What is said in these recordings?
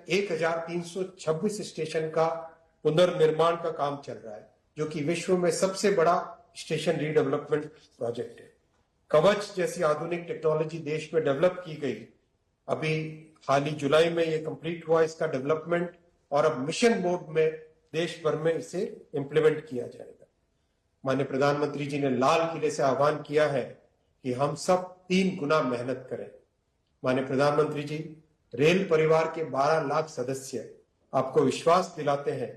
1326 station का पुनर्निर्माण का काम चल रहा है, जो कि विश्व में सबसे बड़ा स्टेशन रीडेवलपमेंट प्रोजेक्ट है। कवच जैसी आधुनिक टेक्नोलॉजी देश में डेवलप की गई। अभी हाल ही जुलाई में ये कंप्लीट हुआ इसका डेवलपमेंट, और अब मिशन मोड में देश भर में इसे इंप्लीमेंट किया जाएगा। माननीय प्रधानमंत्री जी ने लाल किले से आह्वान किया है कि हम सब 3 गुना मेहनत करें। माननीय प्रधानमंत्री जी, रेल परिवार के 12 लाख सदस्य आपको विश्वास दिलाते हैं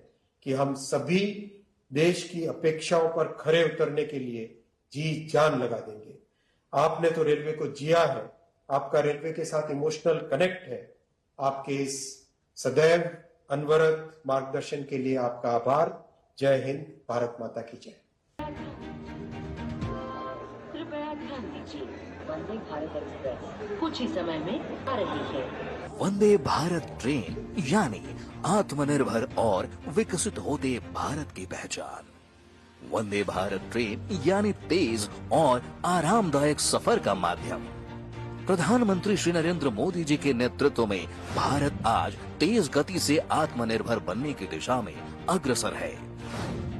कि हम सभी देश की अपेक्षाओं पर खरे उतरने के लिए जी जान लगा देंगे। आपने तो रेलवे को जिया है, आपका रेलवे के साथ इमोशनल कनेक्ट है। आपके इस सदैव अनवरत मार्गदर्शन के लिए आपका आभार। जय हिंद, भारत माता की जय। कृपया ध्यान दीजिए, वंदे भारत एक्सप्रेस कुछ ही समय में आ रही है। वंदे भारत ट्रेन यानी आत्मनिर्भर और विकसित होते भारत की पहचान। वंदे भारत ट्रेन यानी तेज और आरामदायक सफर का माध्यम। प्रधानमंत्री श्री नरेंद्र मोदी जी के नेतृत्व में भारत आज तेज गति से आत्मनिर्भर बनने की दिशा में अग्रसर है।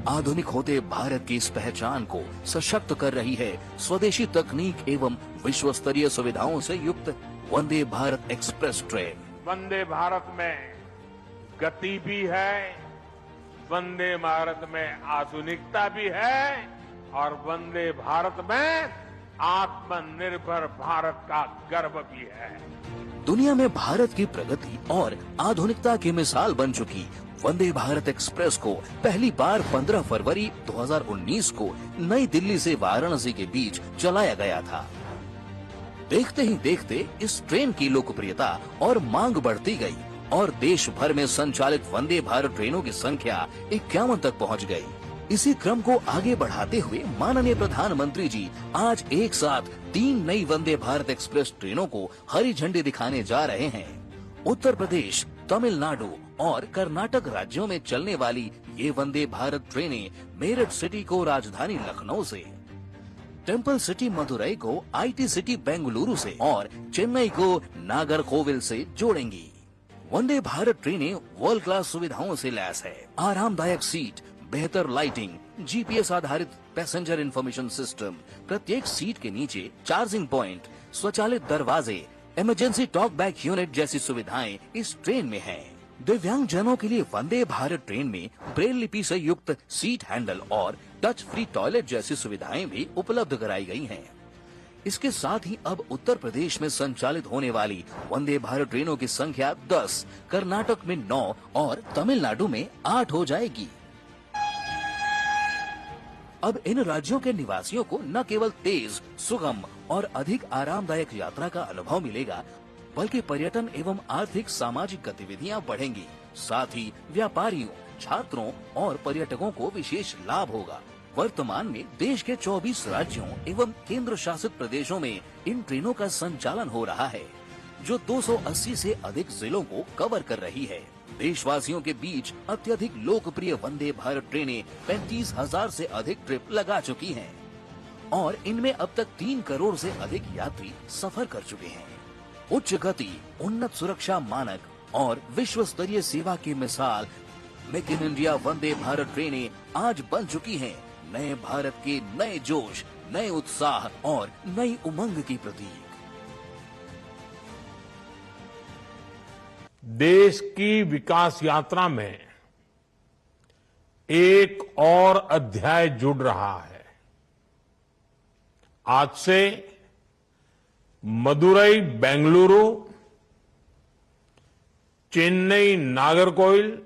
आधुनिक होते भारत की इस पहचान को सशक्त कर रही है स्वदेशी तकनीक एवं विश्व स्तरीय सुविधाओं से युक्त वंदे भारत एक्सप्रेस ट्रेन। वंदे भारत में गति भी है, वंदे भारत में आधुनिकता भी है, और वंदे भारत में आत्मनिर्भर भारत का गर्व भी है। दुनिया में भारत की प्रगति और आधुनिकता की मिसाल बन चुकी वंदे भारत एक्सप्रेस को पहली बार 15 फरवरी 2019 को नई दिल्ली से वाराणसी के बीच चलाया गया था। देखते ही देखते इस ट्रेन की लोकप्रियता और मांग बढ़ती गई और देश भर में संचालित वंदे भारत ट्रेनों की संख्या 51 तक पहुंच गई। इसी क्रम को आगे बढ़ाते हुए माननीय प्रधानमंत्री जी आज एक साथ 3 नई वंदे भारत एक्सप्रेस ट्रेनों को हरी झंडी दिखाने जा रहे हैं। उत्तर प्रदेश, तमिलनाडु और कर्नाटक राज्यों में चलने वाली ये वंदे भारत ट्रेनें मेरठ सिटी को राजधानी लखनऊ से, टेम्पल सिटी मदुरई को IT सिटी बेंगलुरु से और चेन्नई को नागरकोविल से जोड़ेंगी। वंदे भारत ट्रेनें वर्ल्ड क्लास सुविधाओं से लैस है। आरामदायक सीट, बेहतर लाइटिंग, GPS आधारित पैसेंजर इंफॉर्मेशन सिस्टम, प्रत्येक सीट के नीचे चार्जिंग पॉइंट, स्वचालित दरवाजे, इमरजेंसी टॉक बैक यूनिट जैसी सुविधाएं इस ट्रेन में हैं। दिव्यांग जनों के लिए वंदे भारत ट्रेन में ब्रेल लिपि से युक्त सीट हैंडल और टच फ्री टॉयलेट जैसी सुविधाएं भी उपलब्ध कराई गई हैं। इसके साथ ही अब उत्तर प्रदेश में संचालित होने वाली वंदे भारत ट्रेनों की संख्या 10, कर्नाटक में 9 और तमिलनाडु में 8 हो जाएगी। अब इन राज्यों के निवासियों को न केवल तेज, सुगम और अधिक आरामदायक यात्रा का अनुभव मिलेगा, बल्कि पर्यटन एवं आर्थिक सामाजिक गतिविधियां बढ़ेंगी। साथ ही व्यापारियों, छात्रों और पर्यटकों को विशेष लाभ होगा। वर्तमान में देश के 24 राज्यों एवं केंद्र शासित प्रदेशों में इन ट्रेनों का संचालन हो रहा है, जो 280 से अधिक जिलों को कवर कर रही है। देशवासियों के बीच अत्यधिक लोकप्रिय वंदे भारत ट्रेनें 35,000 से अधिक ट्रिप लगा चुकी हैं और इनमें अब तक 3 करोड़ से अधिक यात्री सफर कर चुके हैं। उच्च गति, उन्नत सुरक्षा मानक और विश्व स्तरीय सेवा की मिसाल make in India Vande Bharat ट्रेनें आज बन चुकी हैं नए भारत के नए जोश, नए उत्साह और नई उमंग की प्रतीक। देश की विकास यात्रा में एक और अध्याय जुड़ रहा है। आज से मदुरई बेंगलुरु, चेन्नई नागरकोइल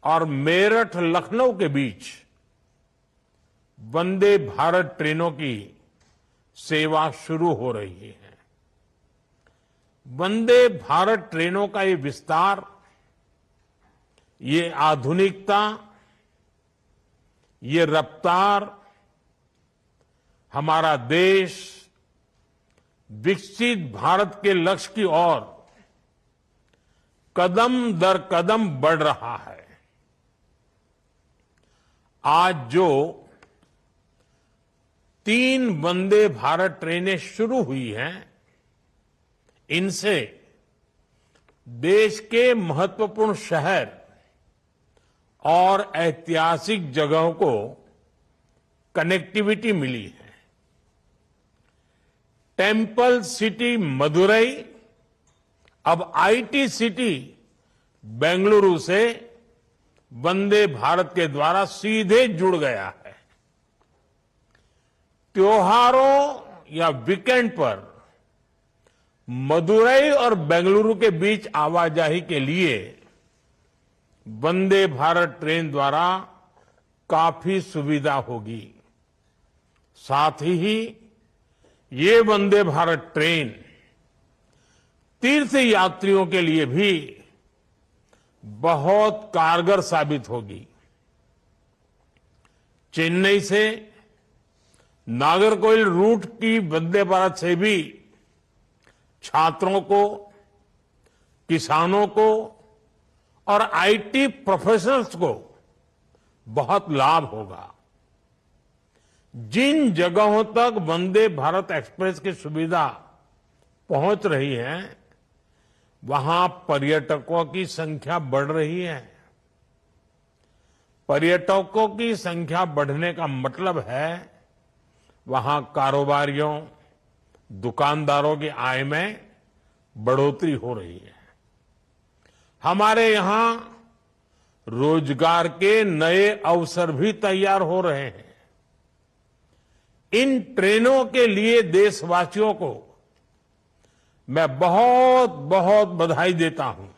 और मेरठ लखनऊ के बीच वंदे भारत ट्रेनों की सेवा शुरू हो रही है। वंदे भारत ट्रेनों का ये विस्तार, ये आधुनिकता, ये रफ्तार हमारा देश विकसित भारत के लक्ष्य की ओर कदम दर कदम बढ़ रहा है। आज जो 3 वंदे भारत ट्रेनें शुरू हुई हैं, इनसे देश के महत्वपूर्ण शहर और ऐतिहासिक जगहों को कनेक्टिविटी मिली है। टेम्पल सिटी मदुरई अब आईटी सिटी बेंगलुरु से वंदे भारत के द्वारा सीधे जुड़ गया है। त्योहारों या वीकेंड पर मदुरई और बेंगलुरु के बीच आवाजाही के लिए वंदे भारत ट्रेन द्वारा काफी सुविधा होगी। साथ ही ये वंदे भारत ट्रेन तीर्थ यात्रियों के लिए भी बहुत कारगर साबित होगी। चेन्नई से नागरकोइल रूट की वंदे भारत से भी छात्रों को, किसानों को और आईटी प्रोफेशनल्स को बहुत लाभ होगा। जिन जगहों तक वंदे भारत एक्सप्रेस की सुविधा पहुंच रही है, वहां पर्यटकों की संख्या बढ़ रही है। पर्यटकों की संख्या बढ़ने का मतलब है वहां कारोबारियों, दुकानदारों की आय में बढ़ोतरी हो रही है। हमारे यहां रोजगार के नए अवसर भी तैयार हो रहे हैं। इन ट्रेनों के लिए देशवासियों को मैं बहुत बहुत बधाई देता हूं।